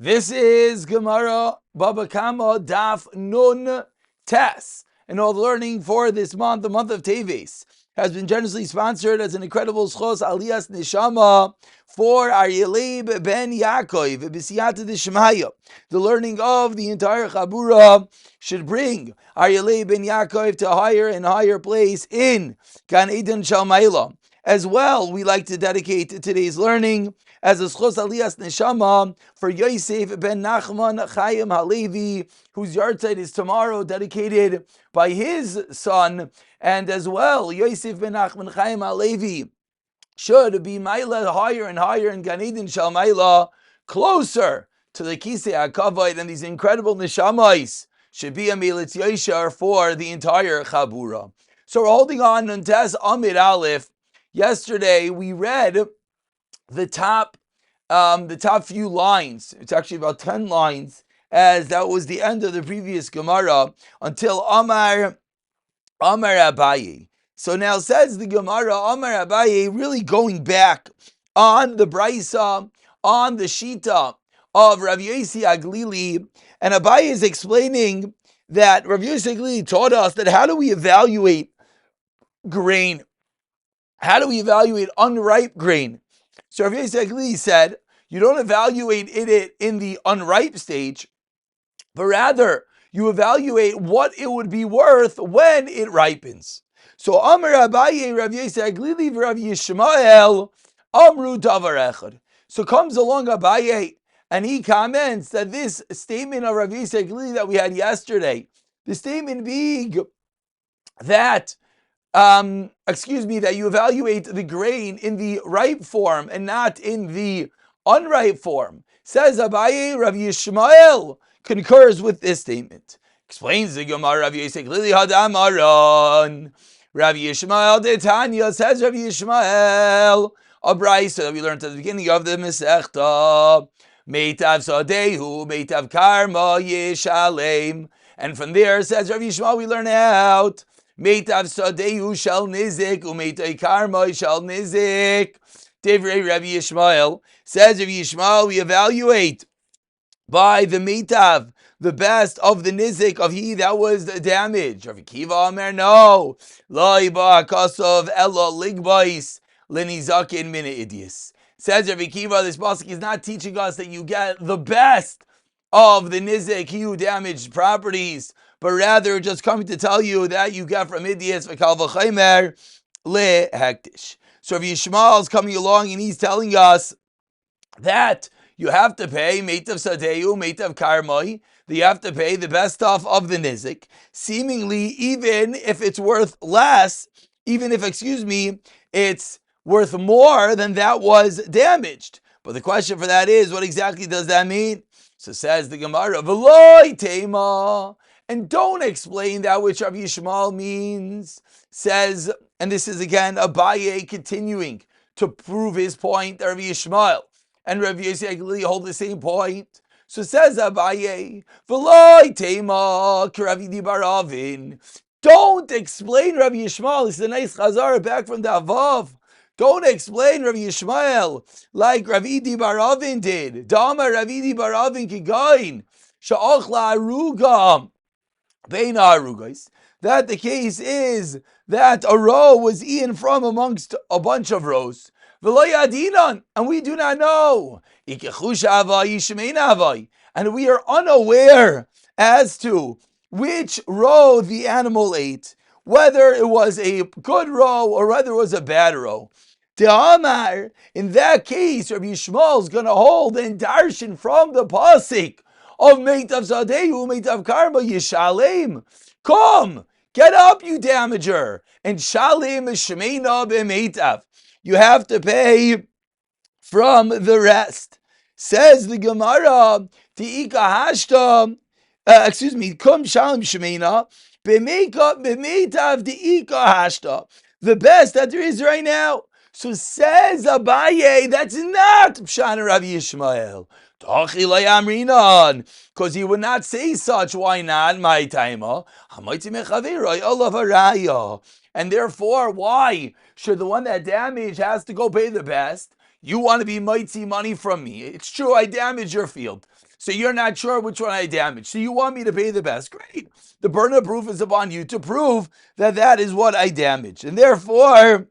This is Gemara Baba Kama Daf Nun Tes. And all the learning for this month, the month of Teves, has been generously sponsored as an incredible schos alias neshama for Aryeh ben Yaakov, B'siyata d'Shemaya. The learning of the entire Chabura should bring Aryeh ben Yaakov to a higher and higher place in Gan Eden Shalmaila. As well, we like to dedicate today's learning as a schos alias neshama for Yosef ben נחמן Chayim Halevi, whose yahrzeit is tomorrow, dedicated by his son, and as well Yosef ben נחman Chayim Halevi should be Maila higher and higher in Gan Eden Shal Maila, closer to the Kisei HaKavod, and these incredible neshamais should be a Militz Yeshar for the entire Chabura. So we're holding on Nuntes Amid Aleph. Yesterday we read the top few lines. It's actually about 10 lines, as that was the end of the previous Gemara until Amar Abaye. So now says the Gemara, Amar Abaye, really going back on the Braisa, on the Shita of Rav Yossi Aglili, and Abaye is explaining that Rav Yossi Aglili taught us that how do we evaluate grain? How do we evaluate unripe grain? So Rav Yossi Aglili said, you don't evaluate it in the unripe stage, but rather you evaluate what it would be worth when it ripens. So Amar Abaye, Rav Yossi Aglili, Rav Yishmael, Amru Davar Echad. So comes along Abaye, and he comments that this statement of Rav Yossi Aglili that we had yesterday, the statement being that that you evaluate the grain in the ripe form and not in the unripe form. Says Abaye, Rav Yishmael concurs with this statement. Explains the Gemara, Rav Yossi Aglili Hadamaran. Rav Yishmael de Tanya, says Rav Yishmael, a brayso that we learned at the beginning of the Masechta. Meitav Sadehu, Meitav Karma Yishalem. And from there, says Rav Yishmael, we learn out Meitav Sadehu shall nizik, umeitay karma shall nizik. Divrei Rabbi Yishmael, says Rabbi Yishmael, we evaluate by the meitav, the best of the nizik of he that was the damage. Rav Akiva Omer, no. Loi ba'akasov elo ligbais lenizakin mina idius. Says Rav Akiva, this pasuk is not teaching us that you get the best of the nizik, he who damaged properties, but rather just coming to tell you that you get from idiots v'kal v'chaymer lehektish. So Rav Yishmael is coming along and he's telling us that you have to pay meitav sadeu, meitav karmoi, that you have to pay the best stuff of the nizik, seemingly even if it's worth less, even if, it's worth more than that was damaged. But the question for that is, what exactly does that mean? So says the Gemara, v'loi tema, and don't explain that which Rav Yishmael means. Says, and this is again Abaye continuing to prove his point, Rav Yishmael and Rav Yossi Aglili hold the same point. So says Abaye, v'loi tema k'Rav Baravin. Don't explain Rav Yishmael. This is a nice chazara back from the Avav. Don't explain Rav Yishmael like Rav Idi Baravin did. Dama Rav Idi Baravin kigain sha'ochla aruga beina arugais. That the case is that a row was eaten from amongst a bunch of rows. V'lo yadinan, and we do not know. Ikechusha avai yishmeina avai, and we are unaware as to which row the animal ate, whether it was a good row or whether it was a bad row. Amar, in that case, Rabbi Yishmael is going to hold and darshan from the pasuk of meitav zadehu, meitav karma yishalem. Come, get up, you damager, and shalem is shemeina b'meitav. You have to pay from the rest. Says the Gemara, Ti'ika hashta, kum shalem shemeina b'meitav ti'ika hashta. The best that there is right now. So says Abaye, that's not Pshan Rav Yishmael. Because he would not say such. Why not? My timer. And therefore, why should the one that damaged has to go pay the best? You want to be mitzi money from me. It's true, I damaged your field. So you're not sure which one I damaged. So you want me to pay the best. Great. The burden of proof is upon you to prove that that is what I damaged. And therefore,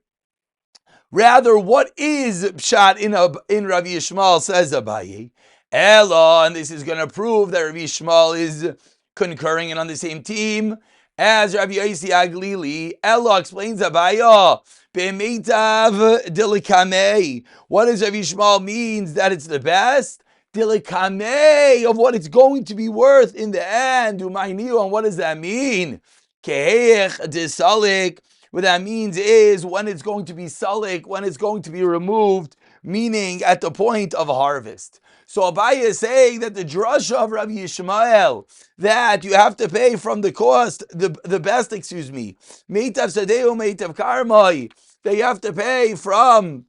rather, what is pshat in Rabbi Yishmael, says Abaye? Ella, and this is going to prove that Rabbi Yishmael is concurring and on the same team as Rabbi Yossi Aglili. Ella explains Abaye, Be'meitav dilikamei. What does Rabbi Yishmael means that it's the best? Dilikamei, of what it's going to be worth in the end. Umayniu, and what does that mean? Keheich disalik. What that means is when it's going to be salik, when it's going to be removed, meaning at the point of harvest. So Abaye is saying that the drasha of Rabbi Yishmael, that you have to pay from the cost, the best, meitav sadeu, meitav karmai, that you have to pay from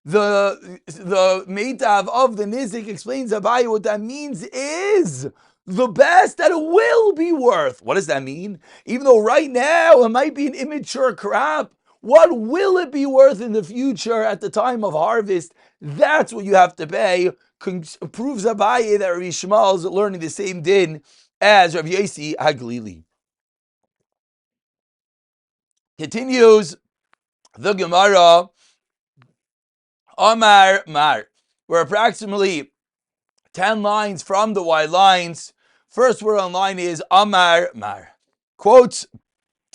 the meitav of the nizik, explains Abaye, what that means is the best that it will be worth. What does that mean? Even though right now it might be an immature crop, what will it be worth in the future at the time of harvest? That's what you have to pay. Proves Abaye that Rabbi Yishmael is learning the same din as Rabbi Yossi Haglili. Continues the Gemara, Amar Mar. We're approximately 10 lines from the wide lines. First word on line is Amar Mar. Quotes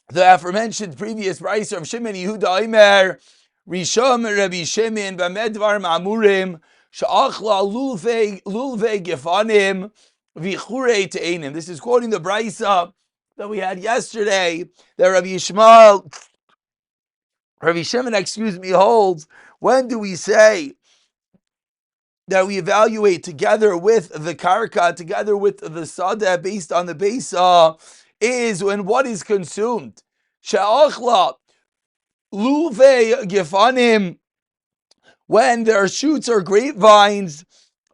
the aforementioned previous brayso of Shimon Yehuda Omer, Risham Rabbi Shimon Bamedvar Ma'amurim Sha'achla Lulve Gefanim Vichure Te'enim. This is quoting the brayso that we had yesterday that Rabbi Shimon, holds. When do we say that we evaluate together with the karka, together with the sadeh, based on the besa, is when what is consumed. She'achla luve gefanim, when there are shoots or grapevines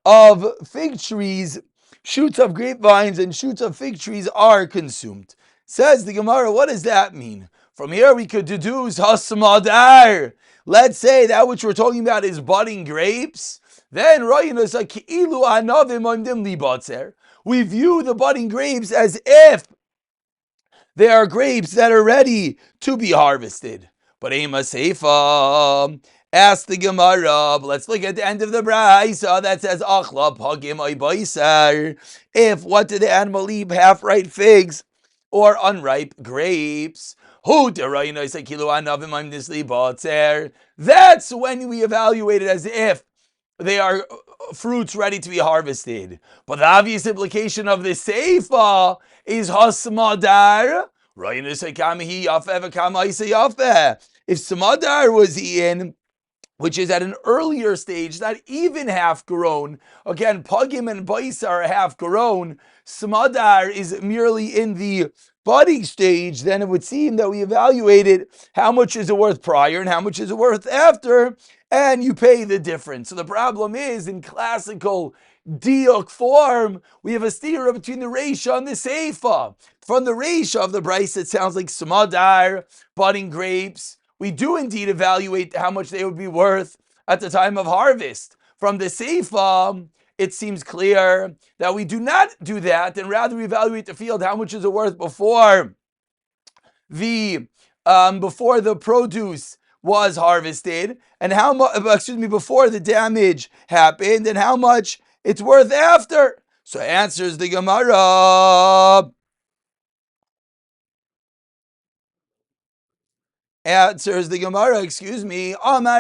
of fig trees, shoots of grapevines and shoots of fig trees are consumed. Says the Gemara, what does that mean? From here we could deduce hasmadar. Let's say that which we're talking about is budding grapes. Then we view the budding grapes as if they are grapes that are ready to be harvested. But Ema Seifa, ask the Gemara, let's look at the end of the brayso that says, Achla pagim ay baisar. If what did the animal eat, half-ripe figs or unripe grapes? That's when we evaluate it as if they are fruits ready to be harvested. But the obvious implication of the seifa is hasmadar. If samadar was eaten, which is at an earlier stage, not even half grown. Again, pagim and baisa are half grown. Samadar is merely in the budding stage. Then it would seem that we evaluated how much is it worth prior and how much is it worth after, and you pay the difference. So the problem is, in classical diuk form, we have a stira between the reisha and the seifa. From the reisha of the brayso, it sounds like samadar, budding grapes. We do indeed evaluate how much they would be worth at the time of harvest. From the seifa, it seems clear that we do not do that, and rather we evaluate the field, how much is it worth before the produce was harvested, and how much, before the damage happened, and how much it's worth after. So answers the Gemara. Amar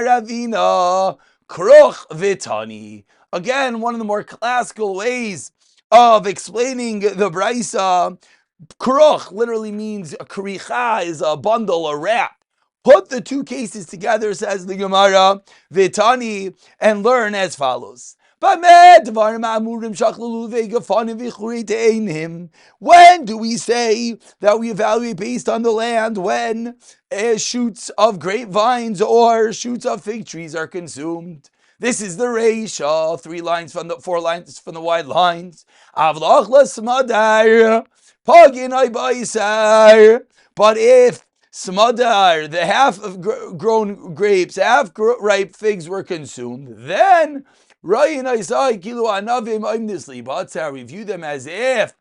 Ravina, Kroch Vitani. Again, one of the more classical ways of explaining the brayso. Kroch literally means a kricha, is a bundle, a wrap. Put the two cases together, says the Gemara, Vitani, and learn as follows. When do we say that we evaluate based on the land? When shoots of grapevines or shoots of fig trees are consumed. This is the reisha, 4 lines from the wide lines. But if smadar, the half of grown grapes, half ripe figs were consumed, then we view them as if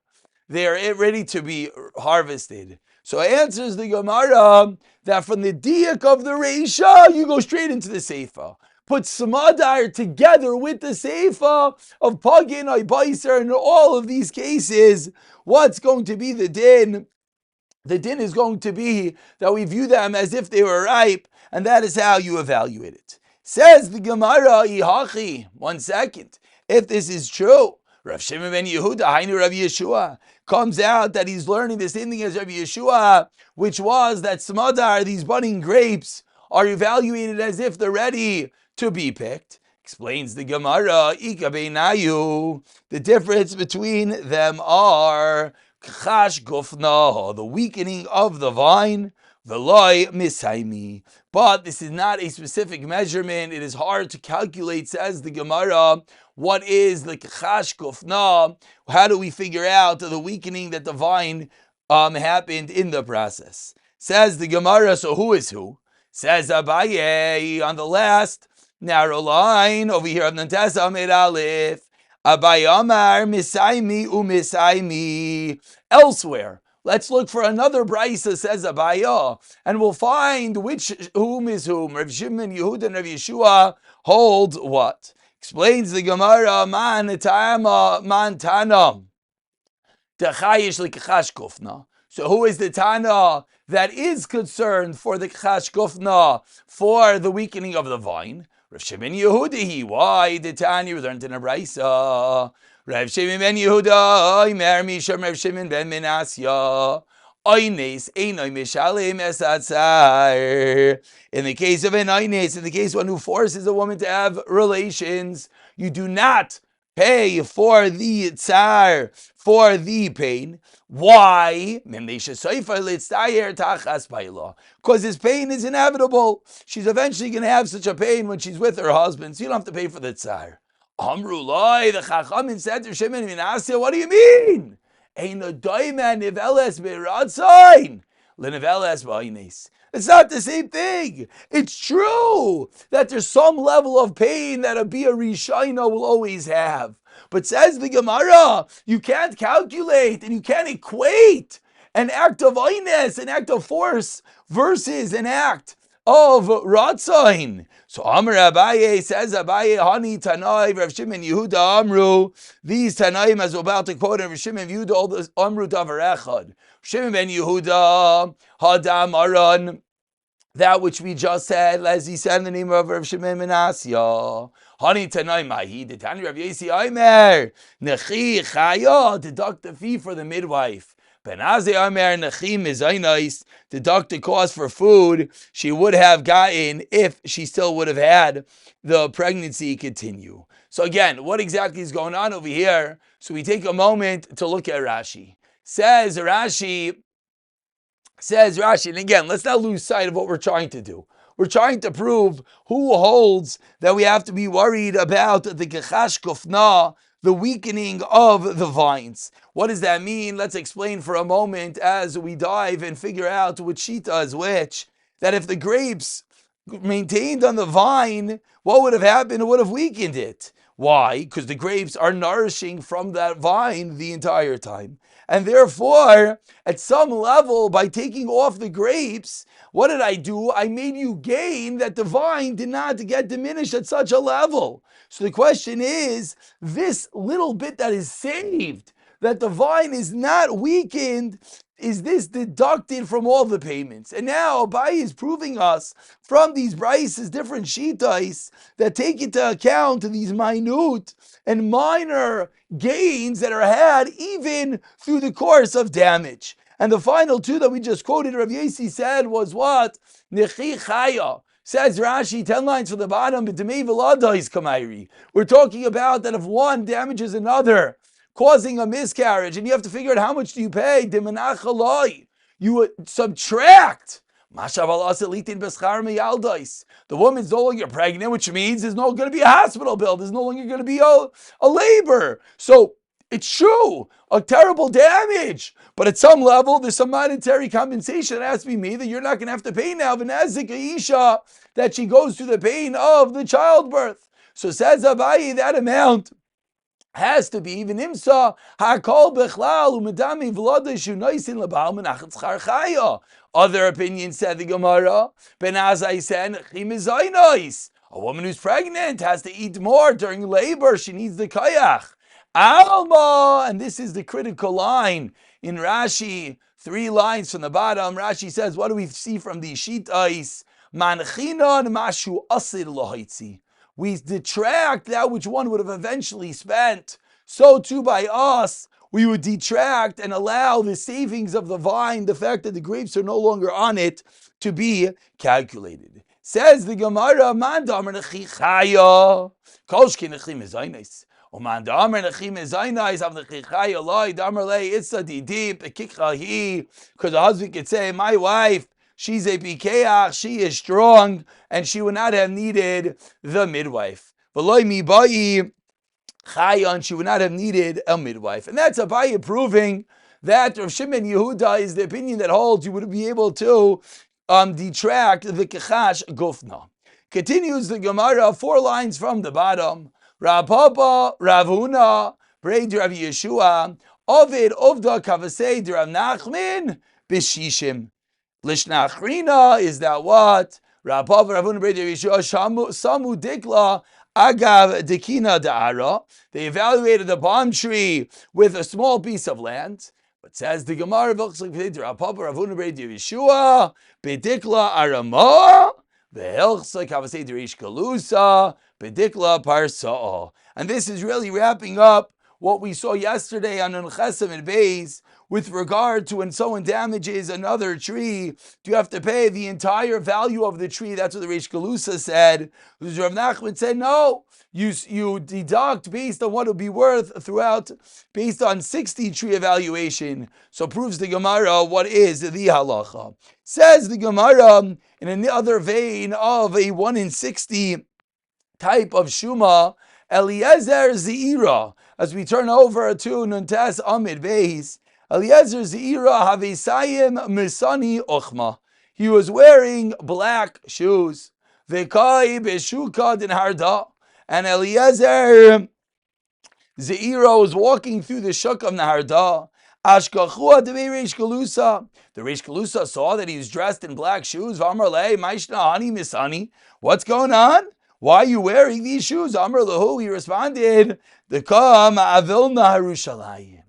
they are ready to be harvested. So answers the Gemara that from the diak of the Reisha, you go straight into the Seifa. Put Samadar together with the Seifa of Pagin, Ibaiser, in all of these cases, what's going to be the din? The din is going to be that we view them as if they were ripe, and that is how you evaluate it. Says the Gemara, Ihachi, 1 second. If this is true, Rav Shimon ben Yehuda, Hainu Rav Yeshua, comes out that he's learning the same thing as Rav Yeshua, which was that Smadar, these budding grapes, are evaluated as if they're ready to be picked. Explains the Gemara, Ika beinayu, the difference between them are Chash gufna, the weakening of the vine, Veloy misaimi. But this is not a specific measurement. It is hard to calculate, says the Gemara. What is the chash gufna? How do we figure out the weakening that the vine happened in the process? Says the Gemara, so who is who? Says Abaye on the last narrow line over here of Nantes Amid Aleph. Abaye Amar misaimi umisaimi. Elsewhere, let's look for another brisa, says Abaya, and we'll find whom is whom. Rav Shimon, Yehuda, and Rav Yeshua hold what? Explains the Gemara, man tana, dechayish l'kachash kufna. So who is the Tana that is concerned for the kachash kufna, for the weakening of the vine? Rav Shimon Yehuda, why the Tanya we learned in a brisa? Rav Shimon ben Yehuda, Omer Misham Rav Shimon ben Menasya, Oynes Einoi Mishalem Esatzar. In the case of an Oynes, in the case of one who forces a woman to have relations, you do not pay for the tsar, for the pain. Why? Because his pain is inevitable. She's eventually going to have such a pain when she's with her husband, so you don't have to pay for the tsar. Amrulai, the Chachamim said to Shimon ben Menasya, what do you mean? Ein doiman niveles beratzain leniveles ba'ines. It's not the same thing. It's true that there's some level of pain that a Bia Rishayna will always have. But says the Gemara, you can't calculate and you can't equate an act of ines, an act of force, versus an act of ratzain. So Amr Abaye says, Abaye Hani Tanai Rav Shimon Yehuda Amru. These Tanaim, as we're about to quote Rav Shimon Yehuda, all this Amru Davar Echad. Shimon ben Yehuda Hadam Aran. That which we just said, as he said in the name of Rav Shimon Menasya. Hani Tanai Mahi. The Tani Rav Yesi Aimer. Nechi Chaya. Deduct the fee for the midwife. Benaze Amer Nechim Mizainais, deduct the cost for food she would have gotten if she still would have had the pregnancy continue. So again, what exactly is going on over here? So we take a moment to look at Rashi. Says Rashi, and again, let's not lose sight of what we're trying to do. We're trying to prove who holds that we have to be worried about the gechash kofna, the weakening of the vines. What does that mean? Let's explain for a moment as we dive and figure out which shita is which. That if the grapes maintained on the vine, what would have happened? It would have weakened it. Why? Because the grapes are nourishing from that vine the entire time. And therefore, at some level, by taking off the grapes, what did I do? I made you gain that the vine did not get diminished at such a level. So the question is, this little bit that is saved, that the vine is not weakened, is this deducted from all the payments? And now Abai is proving us from these brises, different shitais, that take into account these minute and minor gains that are had even through the course of damage. And the final two that we just quoted, Rav Yesi said was what? Nechi chaya. Says Rashi, 10 lines from the bottom, we're talking about that if one damages another, causing a miscarriage, and you have to figure out how much do you pay. You subtract. The woman's no longer pregnant, which means there's no going to be a hospital bill. There's no longer going to be a labor. So It's true, a terrible damage. But at some level, there's some monetary compensation that has to be made that you're not going to have to pay now. V'nezik isha, that she goes through the pain of the childbirth. So says Abaye, that amount has to be even imsa hakol bechlal umedami v'loda shunaisin lebal menachet schar chaya. Other opinions said the Gemara, Ben Azai said chimizaynais. A woman who's pregnant has to eat more during labor. She needs the kayach. Alma, and this is the critical line in Rashi. 3 lines from the bottom. Rashi says, what do we see from the shitais? Manchinon mashu asid lohaitzi. We detract that which one would have eventually spent. So too by us, we would detract and allow the savings of the vine, the fact that the grapes are no longer on it, to be calculated. Says the Gemara, Man damar nechichaya, kolshki nechim ezaynes. Oman damar nechim ezaynes, av nechichaya loy, damar lei, itza didip, ekikcha hi, because the husband could say, my wife, she's a pikeach, she is strong, and she would not have needed the midwife. V'loy mi ba'i chayon, she would not have needed a midwife. And that's Abaye proving that Rav Shimon Yehuda is the opinion that holds you would be able to detract the kechash gufna. Continues the Gemara, 4 lines from the bottom. Rav Papa, Rav Huna, Breid Rav Yeshua, Ovid Ovda Kavasei Rav Nachman, Bishishim. Lishnachrina, is that what? Rav Papa, Rav Huna, Breid Rav Yeshua, Samu Dikla, Agav Dekina Da'ara. They evaluated the palm tree with a small piece of land. But says the Gemara, Rav Papa, Rav Huna, Breid Rav Yeshua, Bedikla Arama, Ve'elchsa Kavasei Derish Kalusa, Bedikla Parsa'a. And this is really wrapping up what we saw yesterday on Chesem and Beis with regard to when someone damages another tree, do you have to pay the entire value of the tree? That's what the Reish Galusa said. Rav Nachman said, no, you deduct based on what it would be worth throughout, based on 60 tree evaluation. So proves the Gemara what is the halacha. Says the Gemara in another vein of a 1 in 60 type of shuma, Eliezer Zeira. As we turn over to Nuntas Amid Beis, Eliezer Zeira Havisayim Misani Ochma. He was wearing black shoes. Vekai Beshuka Din Harda. And Eliezer Zeira was walking through the Shuk of Naharda. Ashkachua de Reish Galusa. The Reish Galusa saw that he was dressed in black shoes. Vamarle Maishna Hani Misani. What's going on? Why are you wearing these shoes? Amr Lahu, he responded, the Ka Ma'avilna Harushalayim.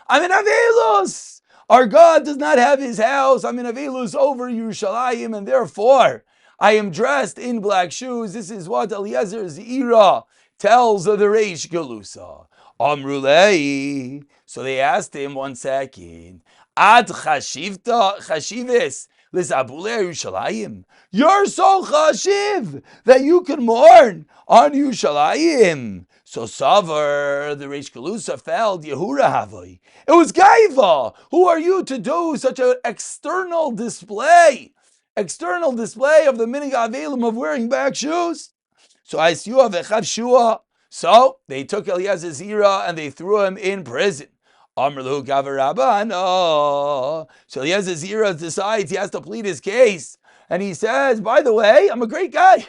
I'm in Avelus. Our God does not have his house. I'm in Avelus over Yerushalayim, and therefore I am dressed in black shoes. This is what Eliezer Zeira tells the Reish Galusa. Amrulei. So they asked him 1 second. Ad chashivis lizabule Yerushalayim. You're so chashiv that you can mourn on Yerushalayim. So Savar, the Reish Galusa, felt Yehura Havoi. It was Gaiva. Who are you to do such an external display of the minig avelim of wearing black shoes? So I Aisyu Avechav Shua. So they took Eliezer Zeira and they threw him in prison. Amrlu Gavarabana. So Eliezer Zeira decides he has to plead his case. And he says, by the way, I'm a great guy.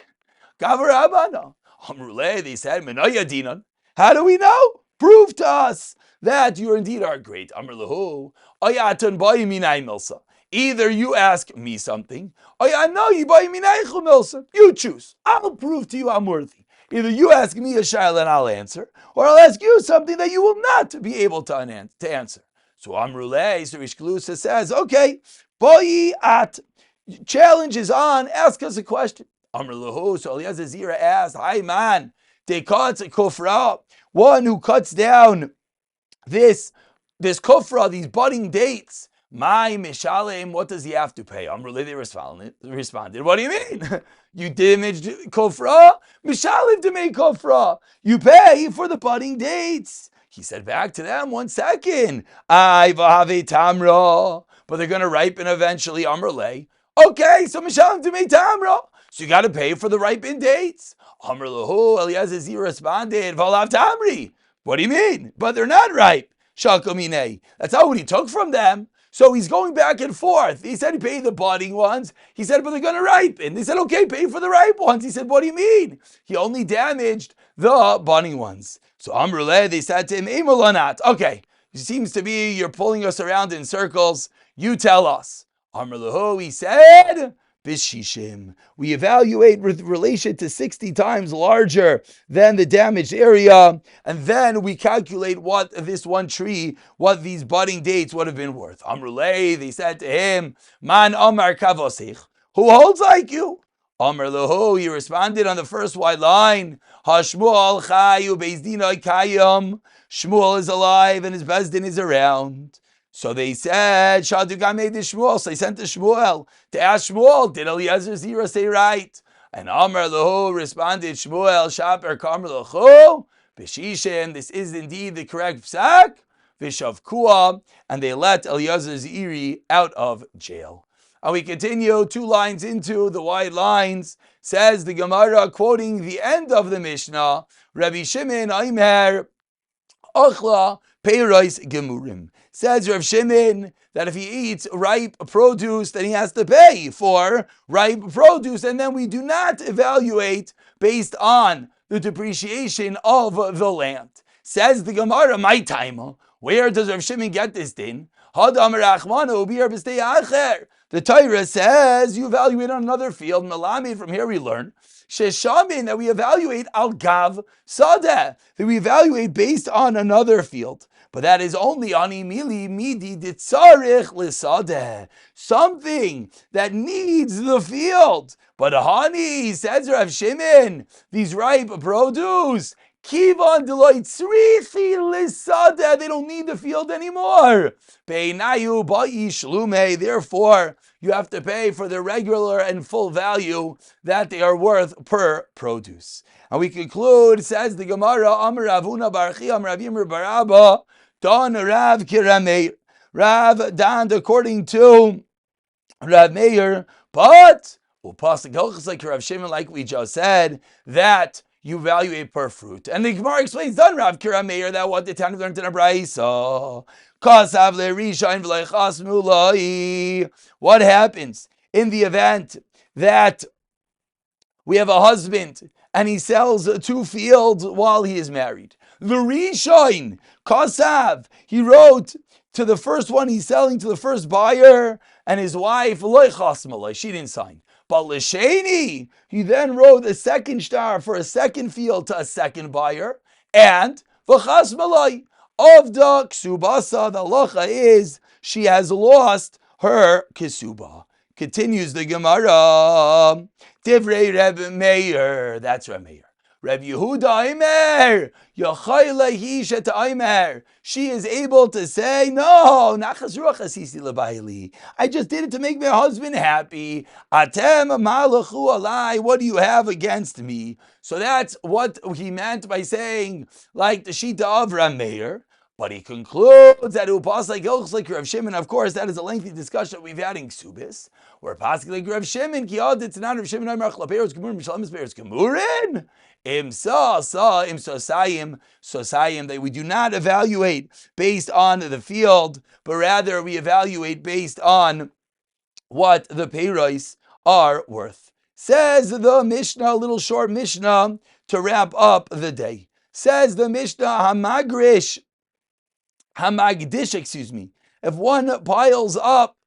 Gavarabana. Amrule, they said, Menaya Dinan. How do we know? Prove to us that you indeed are great. Amrlahu. Ayatan Bayiminai Milsa. Either you ask me something, or you choose. I'll prove to you I'm worthy. Either you ask me a shayla and I'll answer, or I'll ask you something that you will not be able to answer. So Amruleh, so Reish Galusa says, okay, boyi at, challenge is on, ask us a question. Amrullah, so Eliezer Zeira asked, hi man, they cuts a kufra, one who cuts down this kufra, these budding dates. My mishalem, what does he have to pay? Amrullah, they responded, what do you mean? You damaged kofra? Mishalem to make kofra. You pay for the budding dates. He said back to them, 1 second. I vahave tamra. But they're going to ripen eventually. Amrullah. Okay, so mishalem to make tamra. So you got to pay for the ripened dates. Amrullah, Eliezer Zeira responded, Valav tamri. What do you mean? But they're not ripe. Shakamine. That's not what he took from them. So he's going back and forth. He said he paid the budding ones. He said, but they're going to ripen. They said, okay, pay for the ripe ones. He said, what do you mean? He only damaged the budding ones. So Amruleh, they said to him, Emulanat. Okay, it seems to be you're pulling us around in circles. You tell us. Amruleh, he said, Bishishim. We evaluate with relation to 60 times larger than the damaged area, and then we calculate what this one tree, what these budding dates would have been worth. Amruleh, they said to him, Man Amar Kavosich, who holds like you? Amr Lahu, he responded on the first white line, Hashmuel Chayu Bezdinoi Kayam. Shmuel is alive and his Bezdin is around. So they said, Shadugam made the Shmuel. So they sent to Shmuel to ask Shmuel, did Eliezer Zira say right? And Amr Lahu responded, Shmuel, Shaper Kamr Lahu, B'Shishim, this is indeed the correct psak, V'Shavkua, and they let Eliezer Ziri out of jail. And we continue 2 lines into the white lines, says the Gemara, quoting the end of the Mishnah, Rabbi Shimon Aimer, Achla Peiros Gemurim. Says Rav Shimon that if he eats ripe produce, then he has to pay for ripe produce, and then we do not evaluate based on the depreciation of the land. Says the Gemara, my time, where does Rav Shimon get this din? The Torah says you evaluate on another field. Melamed, from here we learn Sheshamin, that we evaluate al gav sadeh, that we evaluate based on another field. But that is only ani mili midi ditzarich lisadeh, something that needs the field. But hani, says Rav Shimon, these ripe produce, kivan deloy tzrichi lisadeh, they don't need the field anymore. Peinayu ba'i shlume, therefore you have to pay for the regular and full value that they are worth per produce. And we conclude, says the Gemara, Amar Ravuna Barchi, Amar Rav Yimr Barabba, Don Rav Kirameir. Rav donned according to Rav Meir, but like Rav Shimon, like we just said, that you evaluate per fruit. And the Gemara explains, Don Rav Kirameir, that what the Tana learned in a Braisa. What happens in the event that we have a husband and he sells 2 fields while he is married? The Rishon, Kasav, he wrote to the first one he's selling to the first buyer, and his wife, she didn't sign. But L'Sheni, he then wrote a second star for a second field to a second buyer, and V'chas Malay, of the Ksubasa, the halacha is she has lost her Ksuba. Continues the Gemara. Divrei Reb Meir, that's Reb Meir. Reb Yehuda Aimer, Yochayla Hishet Aimer. She is able to say, no, Nachas Ruach Asisi L'Baili. I just did it to make my husband happy. Atem Malachu Alai, what do you have against me? So that's what he meant by saying, like the Shita of Reb Meir. But he concludes that it pass like Ilchs like Rav Shimon. Of course, that is a lengthy discussion that we've had in Ksubis. We're passing like Rav Shimon. Kiyad it's not Rav Shimon. Amar Chlaperos Gemurim Mishalem Bears Gemurin. Im Sosayim, that we do not evaluate based on the field, but rather we evaluate based on what the peiros are worth. Says the Mishnah, a little short Mishnah to wrap up the day. Says the Mishnah, Hamagdish, if one piles up,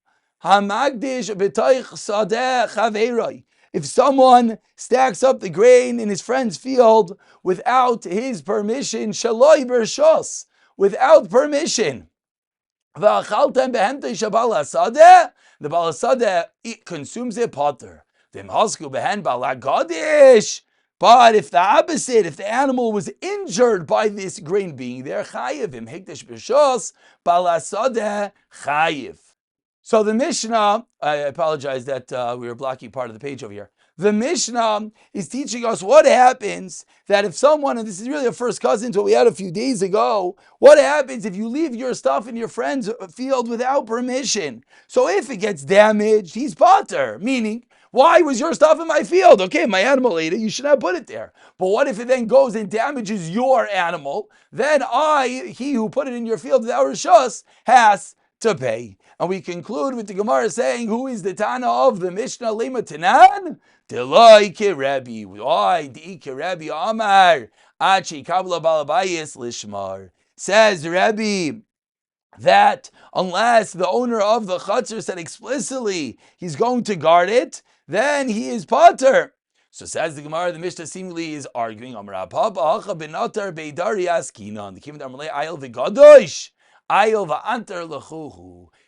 Hamagdish b'toich sadeh chaveiroi, if someone stacks up the grain in his friend's field without his permission, shaloi bershos, without permission, v'achaltem behemtei shabal hasadeh, the bal hasadeh consumes it potter. V'imhasku behen bal hagadish. But if the opposite, if the animal was injured by this grain being there, chayiv hikdash b'shos bal hasadeh chayiv. So the Mishnah, I apologize that we were blocking part of the page over here. The Mishnah is teaching us what happens that if someone, and this is really a first cousin to what we had a few days ago, what happens if you leave your stuff in your friend's field without permission? So if it gets damaged, he's potter, meaning Why was your stuff in my field? Okay, my animal ate it. You should not put it there. But what if it then goes and damages your animal? Then he who put it in your field, the Rishus, has to pay. And we conclude with the Gemara saying, who is the Tana of the Mishnah Lema Tanan? Deloi Kerebi. Why? Di Kerebi Amar. Achi Kabla Balabayis Lishmar. Says Rebbe that unless the owner of the chutzner said explicitly he's going to guard it, then he is pater. So says the Gemara, the Mishnah seemingly is arguing. The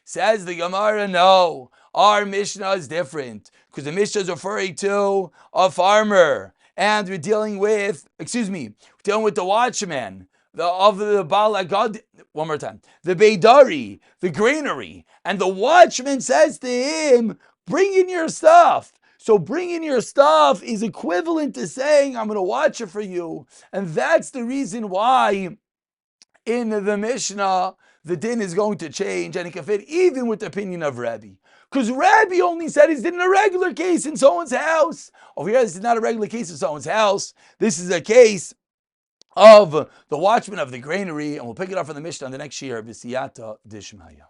says the Gemara, no, our Mishnah is different because the Mishnah is referring to a farmer, and we're dealing with the watchman. The Balagad, one more time, the Beidari, the granary, and the watchman says to him, bring in your stuff. So bring in your stuff is equivalent to saying, I'm going to watch it for you. And that's the reason why in the Mishnah, the din is going to change, and it can fit even with the opinion of Rabbi. Because Rabbi only said he's in a regular case in someone's house. Over here, this is not a regular case in someone's house. This is a case of the watchman of the granary, and we'll pick it up from the Mishnah on the next year, B'siyata Dishmaya.